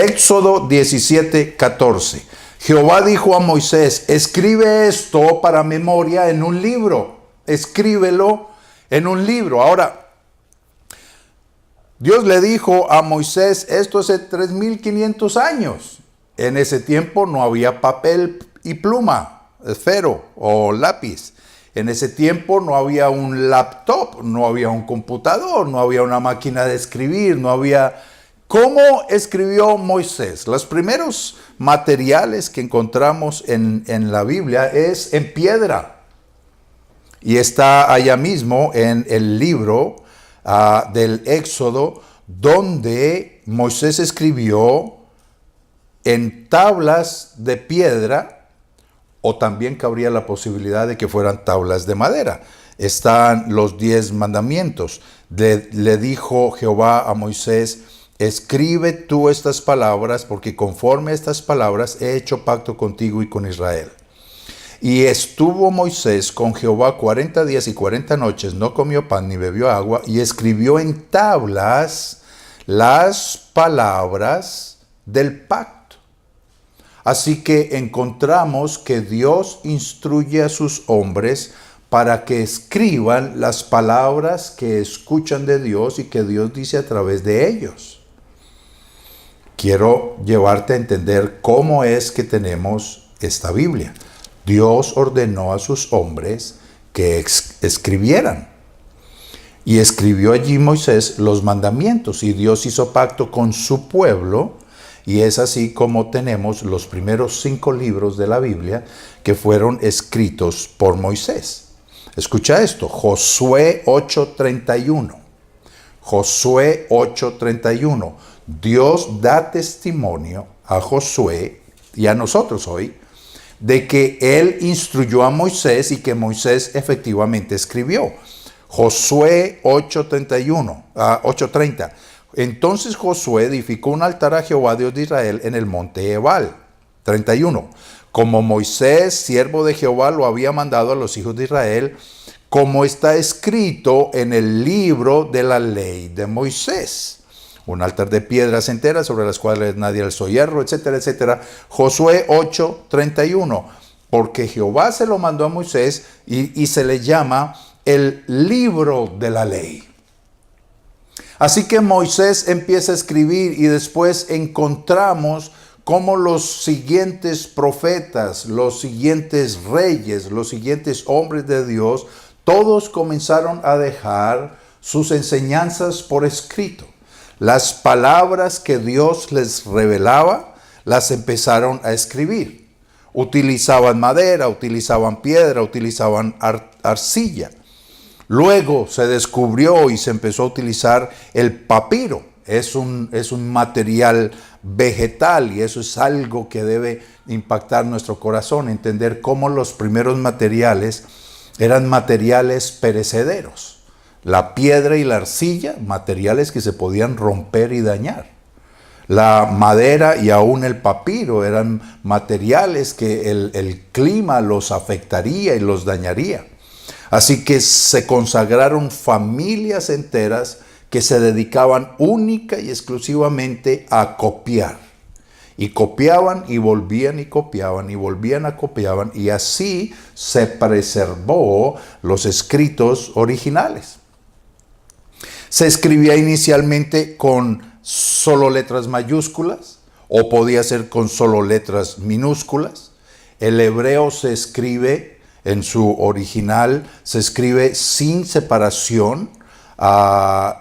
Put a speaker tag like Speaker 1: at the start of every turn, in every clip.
Speaker 1: Éxodo 17:14. Jehová dijo a Moisés: escribe esto para memoria en un libro. Escríbelo en un libro. Ahora, Dios le dijo a Moisés esto hace 3500 años. En ese tiempo no había papel y pluma, esfero o lápiz. En ese tiempo no había un laptop, no había un computador, no había una máquina de escribir, no había... ¿Cómo escribió Moisés? Los primeros materiales que encontramos en la Biblia es en piedra. Y está allá mismo en el libro del Éxodo, donde Moisés escribió en tablas de piedra, o también cabría la posibilidad de que fueran tablas de madera. Están los 10 mandamientos. Le dijo Jehová a Moisés: escribe tú estas palabras, porque conforme a estas palabras he hecho pacto contigo y con Israel. Y estuvo Moisés con Jehová 40 días y 40 noches, no comió pan ni bebió agua, y escribió en tablas las palabras del pacto. Así que encontramos que Dios instruye a sus hombres para que escriban las palabras que escuchan de Dios y que Dios dice a través de ellos. Quiero llevarte a entender cómo es que tenemos esta Biblia. Dios ordenó a sus hombres que escribieran. Y escribió allí Moisés los mandamientos, y Dios hizo pacto con su pueblo. Y es así como tenemos los primeros 5 libros de la Biblia que fueron escritos por Moisés. Escucha esto, Josué 8:31. Josué 8:31. Dios da testimonio a Josué y a nosotros hoy de que él instruyó a Moisés y que Moisés efectivamente escribió. Josué 8:30. Entonces Josué edificó un altar a Jehová Dios de Israel en el monte Ebal. 31. Como Moisés, siervo de Jehová, lo había mandado a los hijos de Israel, como está escrito en el libro de la ley de Moisés. Un altar de piedras enteras sobre las cuales nadie alzó hierro, etcétera, etcétera. Josué 8:31. Porque Jehová se lo mandó a Moisés y se le llama el libro de la ley. Así que Moisés empieza a escribir y después encontramos cómo los siguientes profetas, los siguientes reyes, los siguientes hombres de Dios, todos comenzaron a dejar sus enseñanzas por escrito. Las palabras que Dios les revelaba, las empezaron a escribir. Utilizaban madera, utilizaban piedra, utilizaban arcilla. Luego se descubrió y se empezó a utilizar el papiro. Es un material vegetal y eso es algo que debe impactar nuestro corazón. Entender cómo los primeros materiales eran materiales perecederos. La piedra y la arcilla, materiales que se podían romper y dañar. La madera y aún el papiro eran materiales que el clima los afectaría y los dañaría. Así que se consagraron familias enteras que se dedicaban única y exclusivamente a copiar. Y copiaban y volvían y copiaban y volvían a copiaban, y así se preservó los escritos originales. Se escribía inicialmente con solo letras mayúsculas o podía ser con solo letras minúsculas. El hebreo se escribe en su original, se escribe sin separación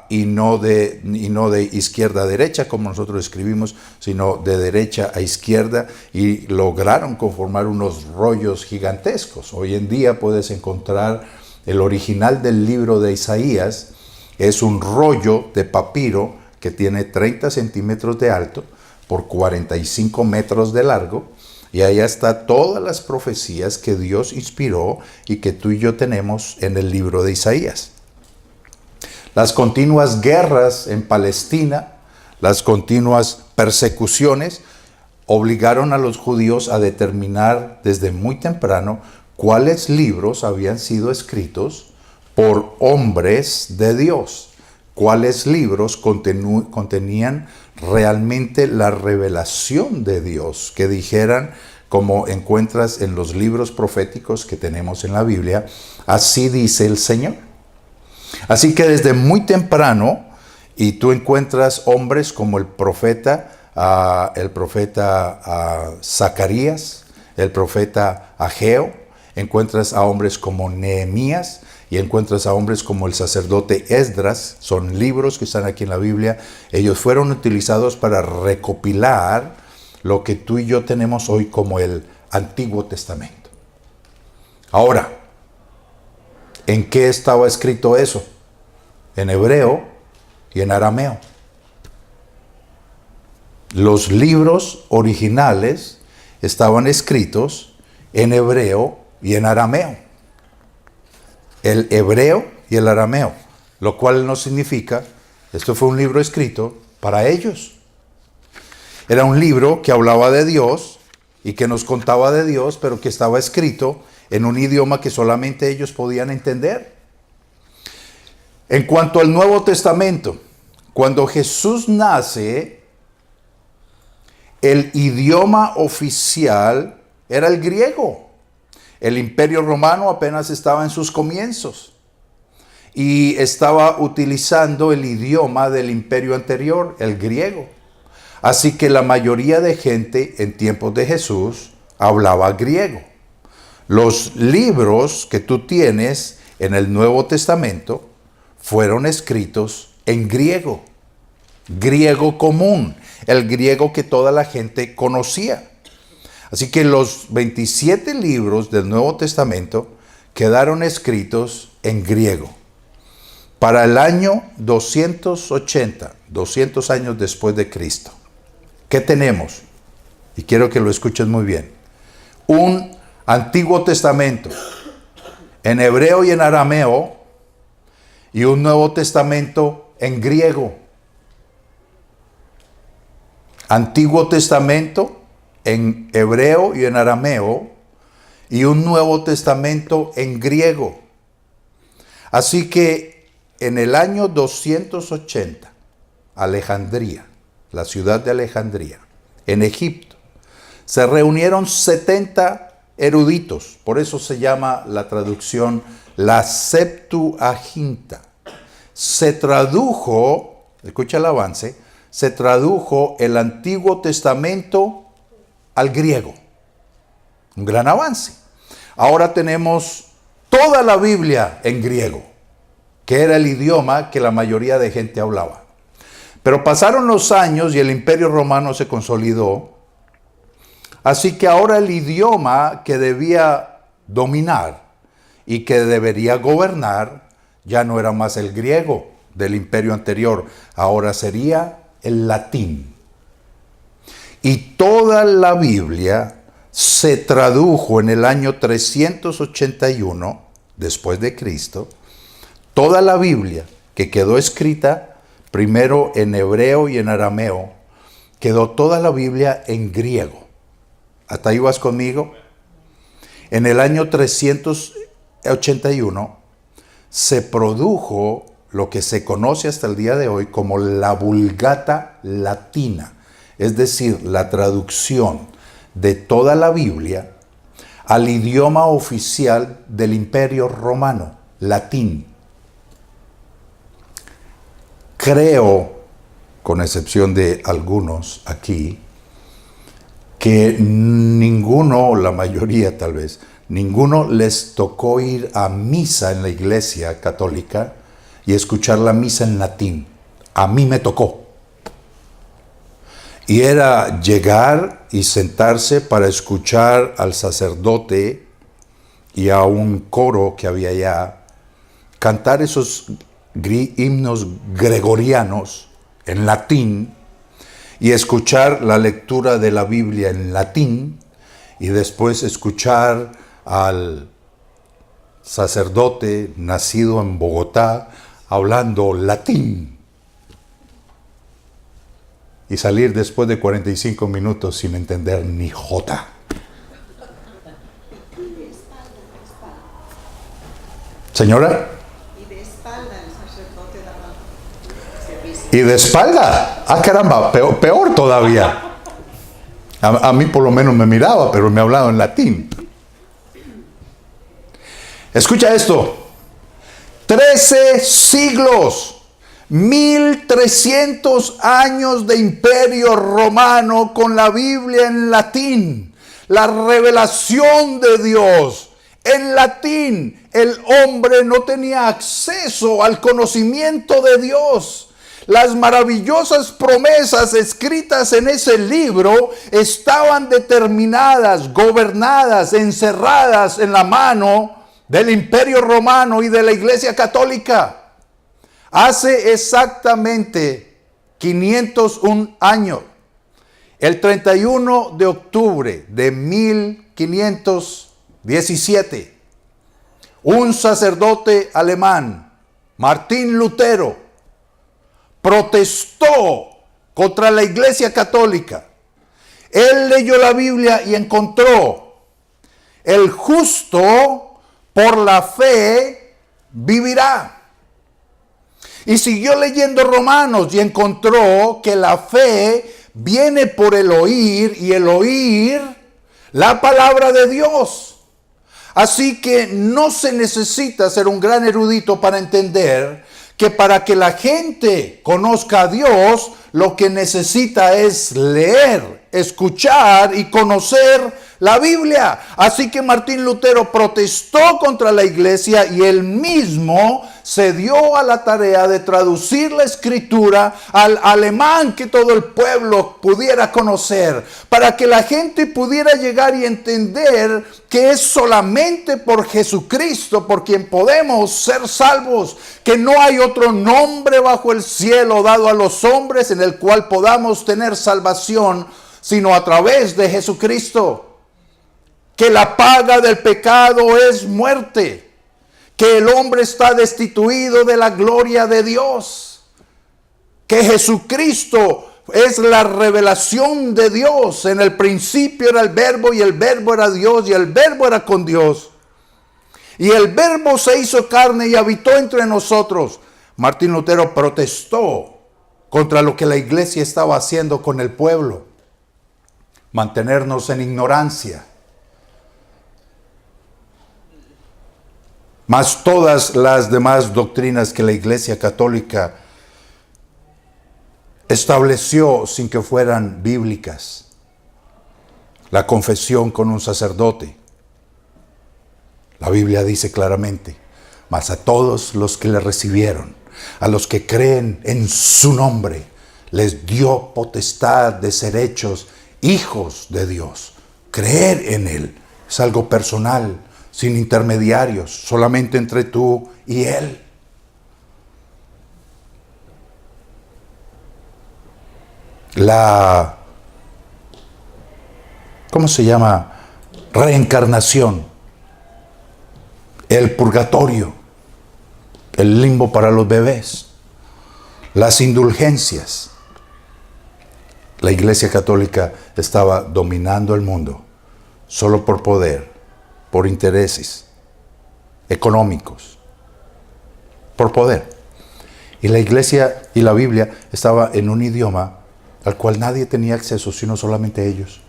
Speaker 1: y no de izquierda a derecha como nosotros escribimos, sino de derecha a izquierda, y lograron conformar unos rollos gigantescos. Hoy en día puedes encontrar el original del libro de Isaías, es un rollo de papiro que tiene 30 centímetros de alto por 45 metros de largo. Y ahí está todas las profecías que Dios inspiró y que tú y yo tenemos en el libro de Isaías. Las continuas guerras en Palestina, las continuas persecuciones, obligaron a los judíos a determinar desde muy temprano cuáles libros habían sido escritos por hombres de Dios. cuáles libros contenían realmente la revelación de Dios, que dijeran, como encuentras en los libros proféticos que tenemos en la Biblia, así dice el Señor. Así que desde muy temprano, y tú encuentras hombres como el profeta Zacarías, el profeta Ageo, encuentras a hombres como Nehemías, y encuentras a hombres como el sacerdote Esdras. Son libros que están aquí en la Biblia. Ellos fueron utilizados para recopilar lo que tú y yo tenemos hoy como el Antiguo Testamento. Ahora, ¿en qué estaba escrito eso? En hebreo y en arameo. Los libros originales estaban escritos en hebreo y en arameo. El hebreo y el arameo, lo cual no significa, esto fue un libro escrito para ellos. Era un libro que hablaba de Dios y que nos contaba de Dios, pero que estaba escrito en un idioma que solamente ellos podían entender. En cuanto al Nuevo Testamento, cuando Jesús nace, el idioma oficial era el griego. El Imperio Romano apenas estaba en sus comienzos y estaba utilizando el idioma del imperio anterior, el griego. Así que la mayoría de gente en tiempos de Jesús hablaba griego. Los libros que tú tienes en el Nuevo Testamento fueron escritos en griego, griego común, el griego que toda la gente conocía. Así que los 27 libros del Nuevo Testamento quedaron escritos en griego. Para el año 280, 200 años después de Cristo, ¿qué tenemos? Y quiero que lo escuches muy bien. Un Antiguo Testamento en hebreo y en arameo y un Nuevo Testamento en griego. Antiguo Testamento en hebreo y en arameo, y un Nuevo Testamento en griego. Así que en el año 280, Alejandría, la ciudad de Alejandría, en Egipto, se reunieron 70 eruditos, por eso se llama la traducción la Septuaginta. Se tradujo, escucha el avance, se tradujo el Antiguo Testamento al griego. Un gran avance. Ahora tenemos toda la Biblia en griego, que era el idioma que la mayoría de gente hablaba. Pero pasaron los años y el Imperio Romano se consolidó. Así que ahora el idioma que debía dominar y que debería gobernar ya no era más el griego del imperio anterior, ahora sería el latín. Y toda la Biblia se tradujo en el año 381 después de Cristo. Toda la Biblia que quedó escrita primero en hebreo y en arameo, quedó toda la Biblia en griego. ¿Hasta ahí vas conmigo? En el año 381 se produjo lo que se conoce hasta el día de hoy como la Vulgata Latina, es decir, la traducción de toda la Biblia al idioma oficial del Imperio Romano, latín. Creo, con excepción de algunos aquí, que ninguno, la mayoría tal vez, ninguno les tocó ir a misa en la iglesia católica y escuchar la misa en latín. A mí me tocó. Y era llegar y sentarse para escuchar al sacerdote y a un coro que había allá cantar esos himnos gregorianos en latín y escuchar la lectura de la Biblia en latín y después escuchar al sacerdote nacido en Bogotá hablando latín y salir después de 45 minutos sin entender ni jota. Señora.
Speaker 2: Y de espalda el sacerdote daba
Speaker 1: Y de espalda. Ah, caramba, peor todavía. A mí por lo menos me miraba, pero me hablaba en latín. Escucha esto. 13 siglos. 1300 años de imperio romano con la Biblia en latín. La revelación de Dios en latín. El hombre no tenía acceso al conocimiento de Dios. Las maravillosas promesas escritas en ese libro estaban determinadas, gobernadas, encerradas en la mano del Imperio Romano y de la Iglesia Católica. Hace exactamente 501 años, el 31 de octubre de 1517, un sacerdote alemán, Martín Lutero, protestó contra la Iglesia Católica. Él leyó la Biblia y encontró: el justo por la fe vivirá. Y siguió leyendo Romanos y encontró que la fe viene por el oír y el oír la palabra de Dios. Así que no se necesita ser un gran erudito para entender que para que la gente conozca a Dios, lo que necesita es leer, escuchar y conocer la Biblia. Así que Martín Lutero protestó contra la iglesia y él mismo se dio a la tarea de traducir la escritura al alemán que todo el pueblo pudiera conocer, para que la gente pudiera llegar y entender que es solamente por Jesucristo por quien podemos ser salvos, que no hay otro nombre bajo el cielo dado a los hombres en el cual podamos tener salvación, sino a través de Jesucristo. Que la paga del pecado es muerte, que el hombre está destituido de la gloria de Dios, que Jesucristo es la revelación de Dios. En el principio era el Verbo y el Verbo era Dios y el Verbo era con Dios. Y el Verbo se hizo carne y habitó entre nosotros. Martín Lutero protestó contra lo que la iglesia estaba haciendo con el pueblo. Mantenernos en ignorancia. Mas todas las demás doctrinas que la Iglesia Católica estableció sin que fueran bíblicas. La confesión con un sacerdote. La Biblia dice claramente: mas a todos los que le recibieron, a los que creen en su nombre, les dio potestad de ser hechos hijos de Dios. Creer en Él es algo personal, sin intermediarios, solamente entre tú y Él. ¿Cómo se llama? Reencarnación, el purgatorio, el limbo para los bebés, las indulgencias. La Iglesia Católica estaba dominando el mundo solo por poder, por intereses económicos, por poder. Y la iglesia y la Biblia estaba en un idioma al cual nadie tenía acceso, sino solamente ellos.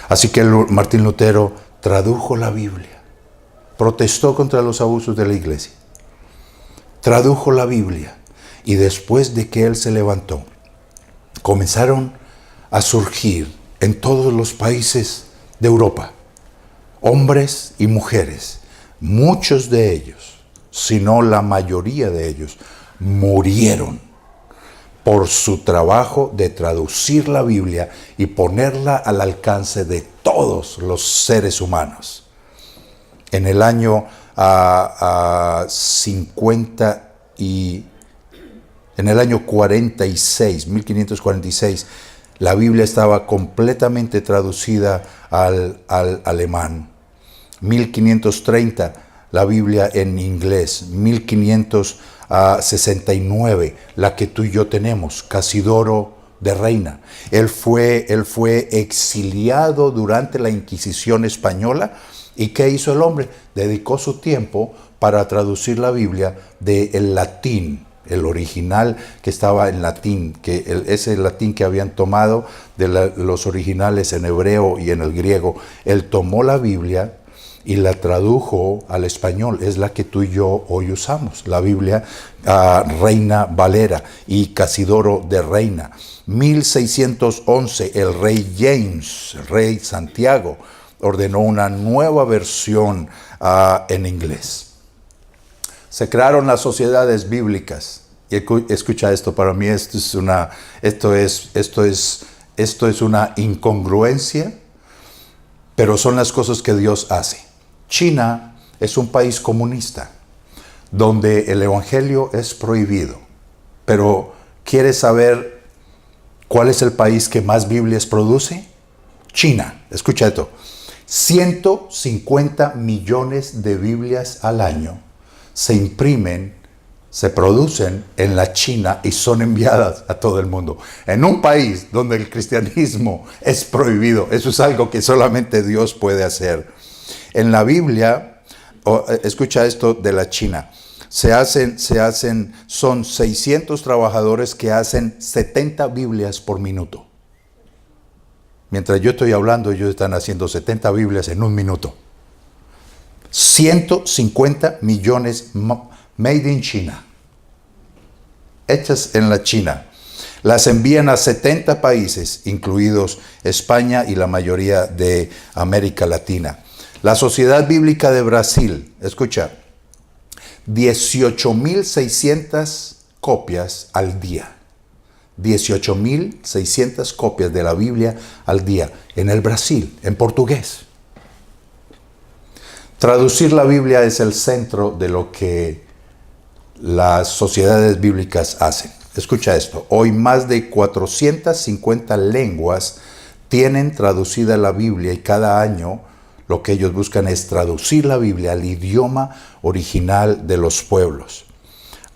Speaker 1: Así que Martín Lutero tradujo la Biblia, protestó contra los abusos de la iglesia, tradujo la Biblia, y después de que él se levantó, comenzaron a surgir en todos los países de Europa hombres y mujeres. Muchos de ellos, si no la mayoría de ellos, murieron por su trabajo de traducir la Biblia y ponerla al alcance de todos los seres humanos. En el año 1546, la Biblia estaba completamente traducida al alemán. 1530, la Biblia en inglés. 1569, la que tú y yo tenemos, Casidoro de Reina. Él fue exiliado durante la Inquisición española. ¿Y qué hizo el hombre? Dedicó su tiempo para traducir la Biblia del latín, el original que estaba en latín, ese latín que habían tomado de los originales en hebreo y en el griego. Él tomó la Biblia y la tradujo al español. Es la que tú y yo hoy usamos, la Biblia Reina Valera y Casidoro de Reina. 1611, el rey James, el rey Santiago, ordenó una nueva versión en inglés. Se crearon las sociedades bíblicas. Y escucha esto, para mí esto es una incongruencia, pero son las cosas que Dios hace. China es un país comunista, donde el evangelio es prohibido. Pero ¿quieres saber cuál es el país que más Biblias produce? China. Escucha esto. 150 millones de Biblias al año se imprimen, se producen en la China y son enviadas a todo el mundo. En un país donde el cristianismo es prohibido. Eso es algo que solamente Dios puede hacer. En la Biblia, escucha esto de la China. Son 600 trabajadores que hacen 70 Biblias por minuto. Mientras yo estoy hablando, ellos están haciendo 70 Biblias en un minuto. 150 millones made in China. Hechas en la China. Las envían a 70 países, incluidos España y la mayoría de América Latina. La Sociedad Bíblica de Brasil, escucha, 18.600 copias al día. 18.600 copias de la Biblia al día en el Brasil, en portugués. Traducir la Biblia es el centro de lo que las sociedades bíblicas hacen. Escucha esto, hoy más de 450 lenguas tienen traducida la Biblia y cada año lo que ellos buscan es traducir la Biblia al idioma original de los pueblos.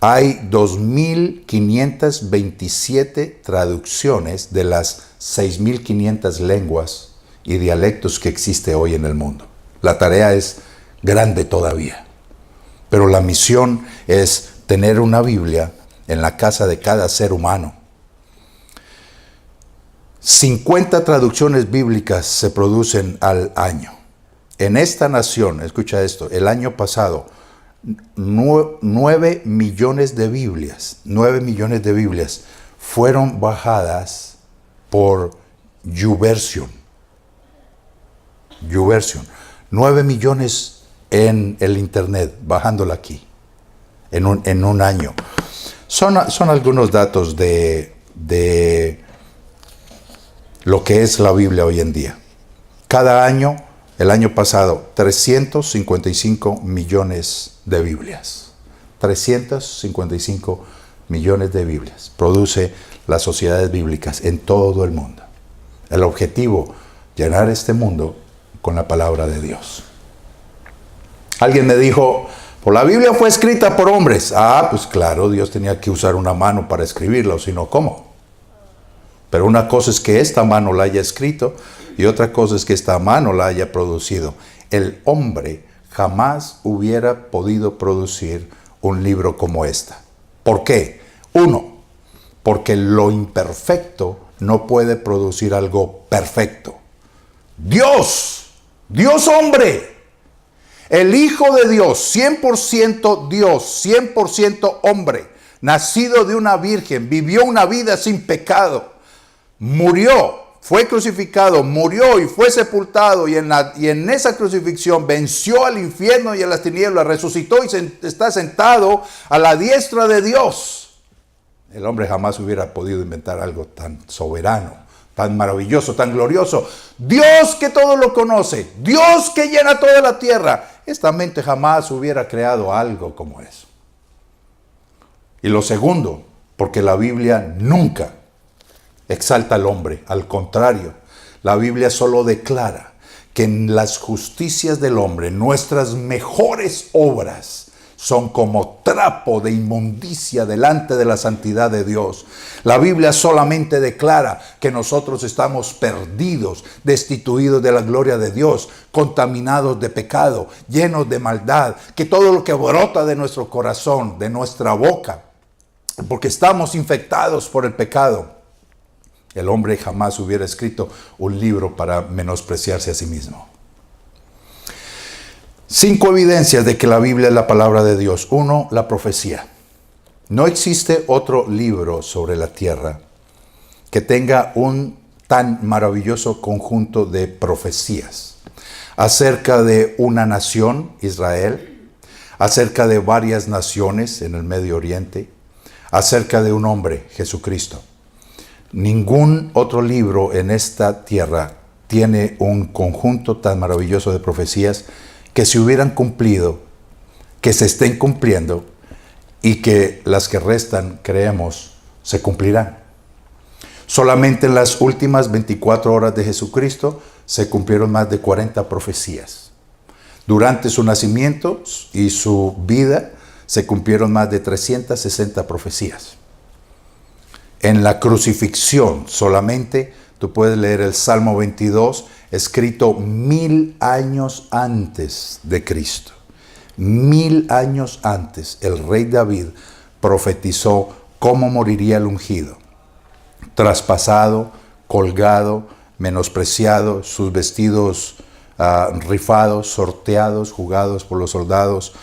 Speaker 1: Hay 2.527 traducciones de las 6.500 lenguas y dialectos que existe hoy en el mundo. La tarea es grande todavía, pero la misión es tener una Biblia en la casa de cada ser humano. 50 traducciones bíblicas se producen al año. En esta nación, escucha esto, el año pasado, 9 millones de Biblias fueron bajadas por YouVersion. 9 millones en el internet, bajándola aquí, en un año. Son algunos datos de lo que es la Biblia hoy en día. Cada año, el año pasado, 355 millones de Biblias. 355 millones de Biblias produce las sociedades bíblicas en todo el mundo. El objetivo, llenar este mundo con la palabra de Dios. Alguien me dijo, pues la Biblia fue escrita por hombres. Pues claro, Dios tenía que usar una mano para escribirla, o si no, ¿cómo? Pero una cosa es que esta mano la haya escrito y otra cosa es que esta mano la haya producido. El hombre jamás hubiera podido producir un libro como esta. ¿Por qué? Uno, porque lo imperfecto no puede producir algo perfecto. Dios hombre, el Hijo de Dios, 100% Dios, 100% hombre, nacido de una virgen, vivió una vida sin pecado, murió, fue crucificado, murió y fue sepultado y en esa crucifixión venció al infierno y a las tinieblas, resucitó y está sentado a la diestra de Dios. El hombre jamás hubiera podido inventar algo tan soberano, tan maravilloso, tan glorioso. Dios que todo lo conoce, Dios que llena toda la tierra. Esta mente jamás hubiera creado algo como eso. Y lo segundo, porque la Biblia nunca exalta al hombre. Al contrario, la Biblia solo declara que en las justicias del hombre, nuestras mejores obras son como trapo de inmundicia delante de la santidad de Dios. La Biblia solamente declara que nosotros estamos perdidos, destituidos de la gloria de Dios, contaminados de pecado, llenos de maldad, que todo lo que brota de nuestro corazón, de nuestra boca, porque estamos infectados por el pecado. El hombre jamás hubiera escrito un libro para menospreciarse a sí mismo. 5 evidencias de que la Biblia es la palabra de Dios. 1, la profecía. No existe otro libro sobre la tierra que tenga un tan maravilloso conjunto de profecías acerca de una nación, Israel, acerca de varias naciones en el Medio Oriente, acerca de un hombre, Jesucristo. Ningún otro libro en esta tierra tiene un conjunto tan maravilloso de profecías que se hubieran cumplido, que se estén cumpliendo y que las que restan, creemos, se cumplirán. Solamente en las últimas 24 horas de Jesucristo se cumplieron más de 40 profecías. Durante su nacimiento y su vida se cumplieron más de 360 profecías. En la crucifixión solamente, tú puedes leer el Salmo 22, escrito 1000 años antes de Cristo. 1000 años antes, el rey David profetizó cómo moriría el ungido. Traspasado, colgado, menospreciado, sus vestidos rifados, sorteados, jugados por los soldados,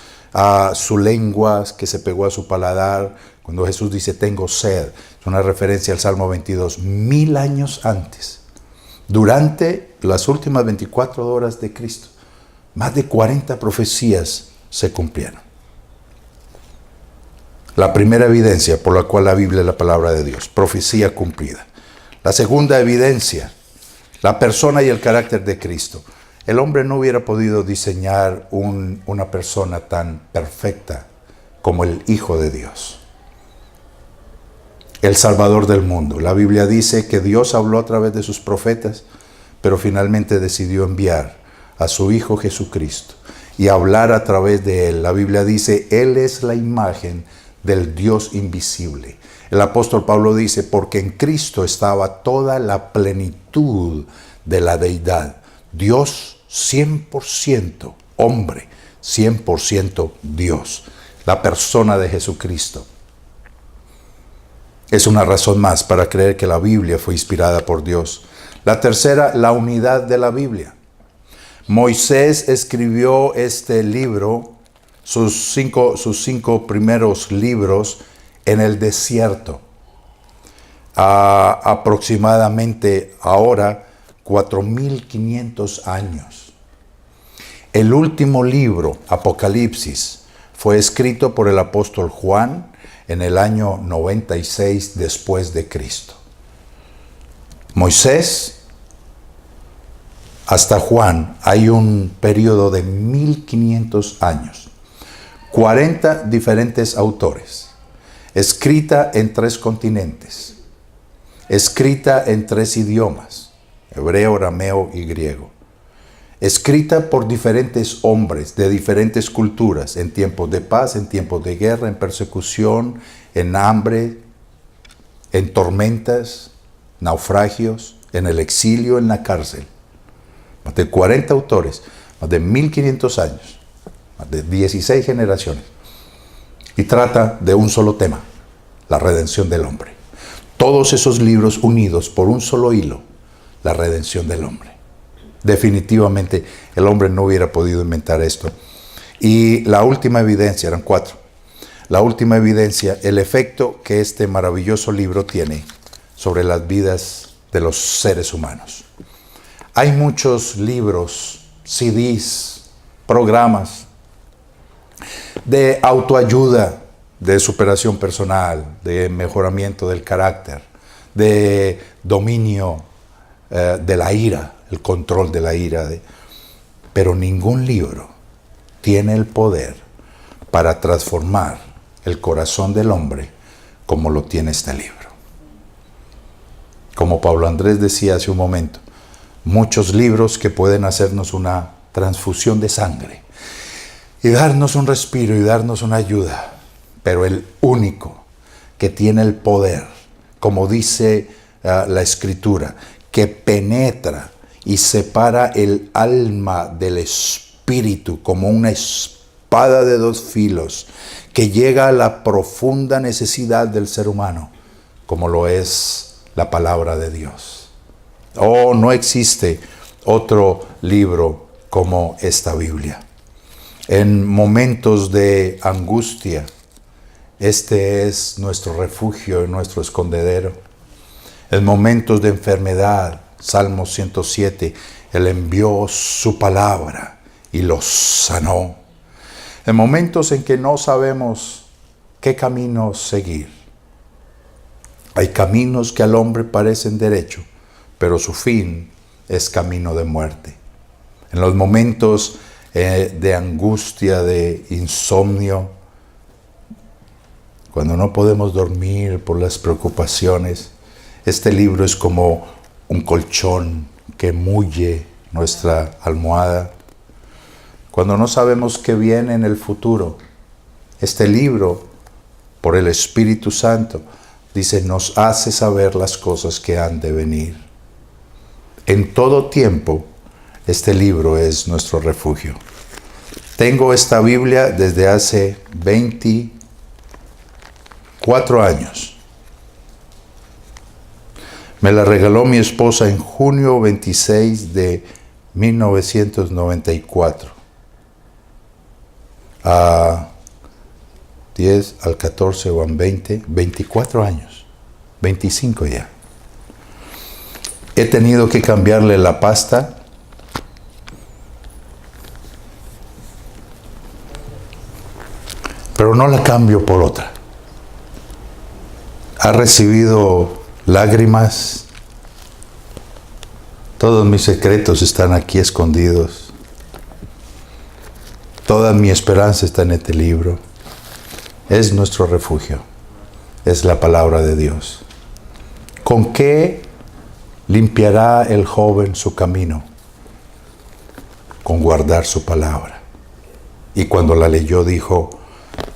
Speaker 1: su lengua que se pegó a su paladar. Cuando Jesús dice, tengo sed, es una referencia al Salmo 22, 1000 años antes. Durante las últimas 24 horas de Cristo, más de 40 profecías se cumplieron. La primera evidencia por la cual la Biblia es la palabra de Dios, profecía cumplida. La segunda evidencia, la persona y el carácter de Cristo. El hombre no hubiera podido diseñar una persona tan perfecta como el Hijo de Dios, el Salvador del mundo. La Biblia dice que Dios habló a través de sus profetas, pero finalmente decidió enviar a su Hijo Jesucristo y hablar a través de Él. La Biblia dice, Él es la imagen del Dios invisible. El apóstol Pablo dice, porque en Cristo estaba toda la plenitud de la deidad. Dios 100% hombre, 100% Dios. La persona de Jesucristo es una razón más para creer que la Biblia fue inspirada por Dios. La tercera, la unidad de la Biblia. Moisés escribió este libro, sus cinco primeros libros, en el desierto. Aproximadamente ahora 4500 años. El último libro, Apocalipsis, fue escrito por el apóstol Juan en el año 96 después de Cristo. Moisés hasta Juan hay un periodo de 1500 años. 40 diferentes autores. Escrita en 3 continentes. Escrita en 3 idiomas. Hebreo, arameo y griego. Escrita por diferentes hombres de diferentes culturas, en tiempos de paz, en tiempos de guerra, en persecución, en hambre, en tormentas, naufragios, en el exilio, en la cárcel. Más de 40 autores, más de 1500 años, más de 16 generaciones. Y trata de un solo tema, la redención del hombre. Todos esos libros unidos por un solo hilo, la redención del hombre. Definitivamente el hombre no hubiera podido inventar esto. Y la última evidencia, eran 4. La última evidencia, el efecto que este maravilloso libro tiene sobre las vidas de los seres humanos. Hay muchos libros, CDs, programas de autoayuda, de superación personal, de mejoramiento del carácter, de dominio de la ira, el control de la ira. Pero ningún libro tiene el poder para transformar el corazón del hombre como lo tiene este libro. Como Pablo Andrés decía hace un momento, muchos libros que pueden hacernos una transfusión de sangre y darnos un respiro y darnos una ayuda, pero el único que tiene el poder, como dice la Escritura, que penetra y separa el alma del espíritu como una espada de 2 filos, que llega a la profunda necesidad del ser humano, como lo es la palabra de Dios. Oh, no existe otro libro como esta Biblia. En momentos de angustia, este es nuestro refugio y nuestro escondedero. En momentos de enfermedad, Salmo 107, Él envió su palabra y los sanó. En momentos en que no sabemos qué camino seguir. Hay caminos que al hombre parecen derecho, pero su fin es camino de muerte. En los momentos de angustia, de insomnio, cuando no podemos dormir por las preocupaciones, este libro es como un colchón que mulle nuestra almohada. Cuando no sabemos qué viene en el futuro, este libro, por el Espíritu Santo, dice, nos hace saber las cosas que han de venir. En todo tiempo, este libro es nuestro refugio. Tengo esta Biblia desde hace 24 años. Me la regaló mi esposa en junio 26 de 1994. A 10, al 14 o al 20, 24 años, 25 ya. He tenido que cambiarle la pasta. Pero no la cambio por otra. Ha recibido lágrimas. Todos mis secretos están aquí escondidos. Toda mi esperanza está en este libro. Es nuestro refugio. Es la palabra de Dios. ¿Con qué limpiará el joven su camino? Con guardar su palabra. Y cuando la leyó dijo,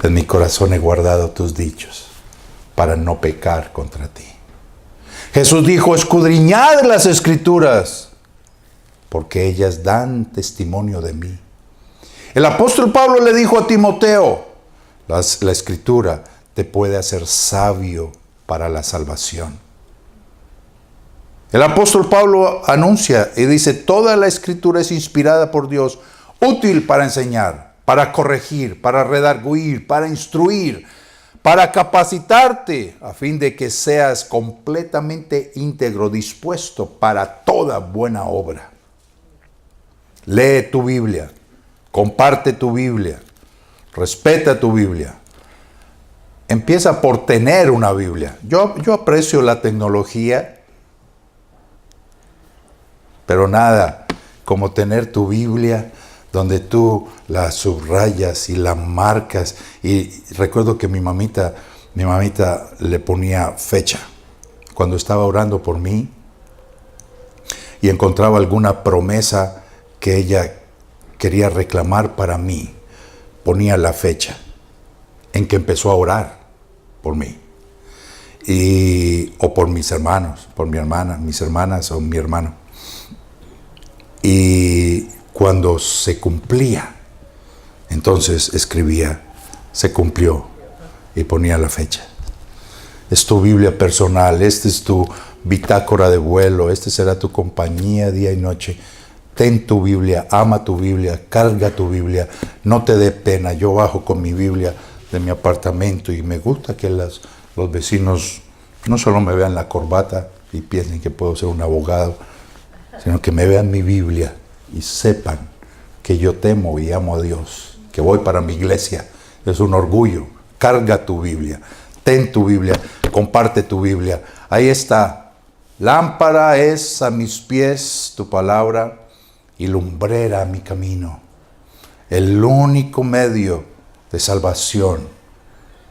Speaker 1: en mi corazón he guardado tus dichos para no pecar contra ti. Jesús dijo, escudriñad las Escrituras, porque ellas dan testimonio de mí. El apóstol Pablo le dijo a Timoteo, la Escritura te puede hacer sabio para la salvación. El apóstol Pablo anuncia y dice, toda la Escritura es inspirada por Dios, útil para enseñar, para corregir, para redarguir, para instruir, para capacitarte, a fin de que seas completamente íntegro, dispuesto para toda buena obra. Lee tu Biblia, comparte tu Biblia, respeta tu Biblia. Empieza por tener una Biblia. Yo aprecio la tecnología, pero nada como tener tu Biblia donde tú la subrayas y la marcas. Y recuerdo que mi mamita le ponía fecha cuando estaba orando por mí y encontraba alguna promesa que ella quería reclamar para mí. Ponía la fecha en que empezó a orar por mí. O por mis hermanos, por mi hermana, mis hermanas o mi hermano. Y cuando se cumplía, entonces escribía, se cumplió, y ponía la fecha. Es tu Biblia personal, esta es tu bitácora de vuelo, esta será tu compañía día y noche. Ten tu Biblia, ama tu Biblia, carga tu Biblia, no te dé pena. Yo bajo con mi Biblia de mi apartamento y me gusta que los vecinos no solo me vean la corbata y piensen que puedo ser un abogado, sino que me vean mi Biblia y sepan que yo temo y amo a Dios, que voy para mi iglesia. Es un orgullo. Carga tu Biblia, ten tu Biblia, comparte tu Biblia. Ahí está. Lámpara es a mis pies tu palabra y lumbrera a mi camino. El único medio de salvación,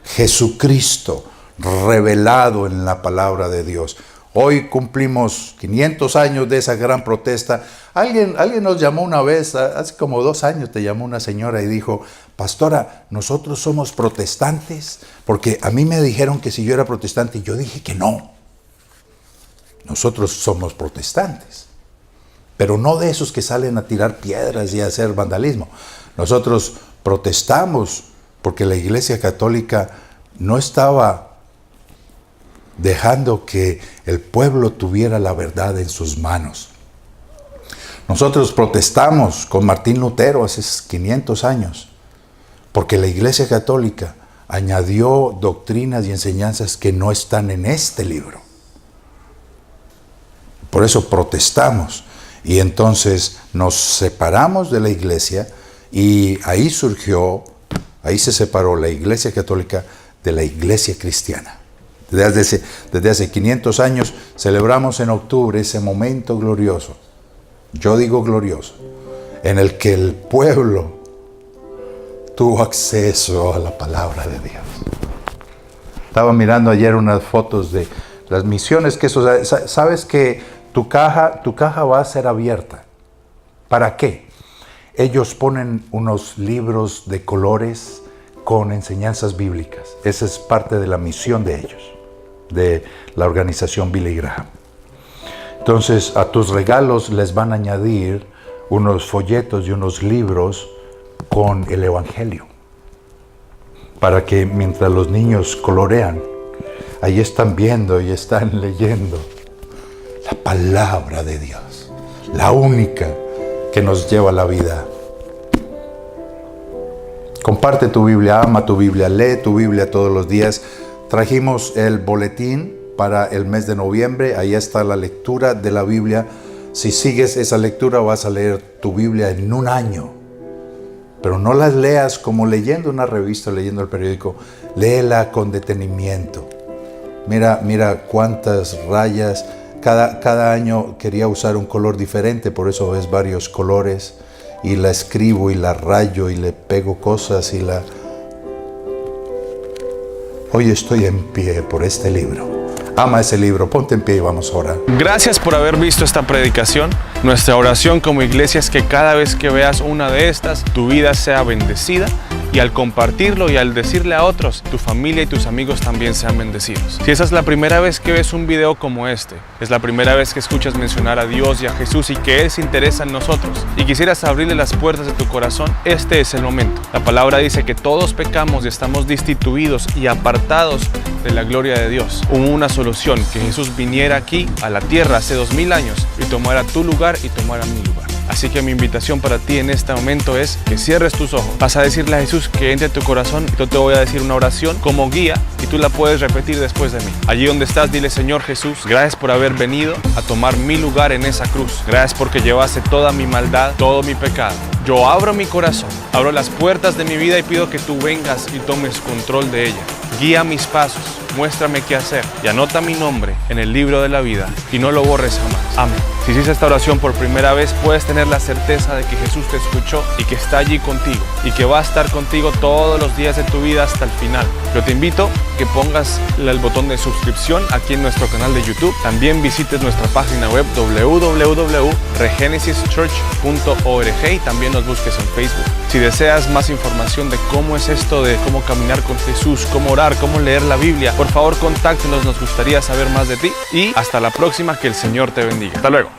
Speaker 1: Jesucristo revelado en la palabra de Dios. Hoy cumplimos 500 años de esa gran protesta. Alguien nos llamó una vez, hace como 2 años te llamó una señora y dijo, pastora, nosotros somos protestantes, porque a mí me dijeron que si yo era protestante y yo dije que no. Nosotros somos protestantes, pero no de esos que salen a tirar piedras y a hacer vandalismo. Nosotros protestamos porque la Iglesia Católica no estaba dejando que el pueblo tuviera la verdad en sus manos. Nosotros protestamos con Martín Lutero hace 500 años, porque la Iglesia Católica añadió doctrinas y enseñanzas que no están en este libro. Por eso protestamos, y entonces nos separamos de la Iglesia, y ahí se separó la Iglesia Católica de la Iglesia Cristiana. Desde hace 500 años celebramos en octubre ese momento glorioso, yo digo glorioso, en el que el pueblo tuvo acceso a la palabra de Dios. Estaba mirando ayer unas fotos de las misiones que sabes que tu caja va a ser abierta. ¿Para qué? Ellos ponen unos libros de colores con enseñanzas bíblicas. Esa es parte de la misión de ellos, de la organización Billy Graham. Entonces, a tus regalos les van a añadir unos folletos y unos libros con el Evangelio, para que mientras los niños colorean, ahí están viendo y están leyendo la palabra de Dios, la única que nos lleva a la vida. Comparte tu Biblia, ama tu Biblia, lee tu Biblia todos los días. Trajimos el boletín para el mes de noviembre, ahí está la lectura de la Biblia. Si sigues esa lectura vas a leer tu Biblia en un año. Pero no las leas como leyendo una revista, leyendo el periódico. Léela con detenimiento. Mira cuántas rayas. Cada año quería usar un color diferente, por eso ves varios colores. Y la escribo y la rayo y le pego cosas y la... Hoy estoy en pie por este libro. Ama ese libro, ponte en pie y vamos a orar.
Speaker 2: Gracias por haber visto esta predicación. Nuestra oración como iglesia es que cada vez que veas una de estas, tu vida sea bendecida, y al compartirlo y al decirle a otros, tu familia y tus amigos también sean bendecidos. Si esa es la primera vez que ves un video como este, es la primera vez que escuchas mencionar a Dios y a Jesús y que Él se interesa en nosotros, y quisieras abrirle las puertas de tu corazón, este es el momento. La palabra dice que todos pecamos y estamos destituidos y apartados de la gloria de Dios. Hubo una solución, que Jesús viniera aquí a la tierra hace 2000 años y tomara tu lugar y tomara mi lugar. Así que mi invitación para ti en este momento es que cierres tus ojos. Vas a decirle a Jesús que entre a tu corazón, y yo te voy a decir una oración como guía y tú la puedes repetir después de mí. Allí donde estás, dile: Señor Jesús, gracias por haber venido a tomar mi lugar en esa cruz. Gracias porque llevaste toda mi maldad, todo mi pecado. Yo abro mi corazón, abro las puertas de mi vida y pido que tú vengas y tomes control de ella. Guía mis pasos, muéstrame qué hacer y anota mi nombre en el libro de la vida y no lo borres jamás. Amén. Si hiciste esta oración por primera vez, puedes tener la certeza de que Jesús te escuchó y que está allí contigo y que va a estar contigo todos los días de tu vida hasta el final. Yo te invito a que pongas el botón de suscripción aquí en nuestro canal de YouTube. También visites nuestra página web www.regenesischurch.org y también nos busques en Facebook. Si deseas más información de cómo es esto de cómo caminar con Jesús, cómo orar, cómo leer la Biblia, por favor contáctenos, nos gustaría saber más de ti y hasta la próxima, que el Señor te bendiga. Hasta luego.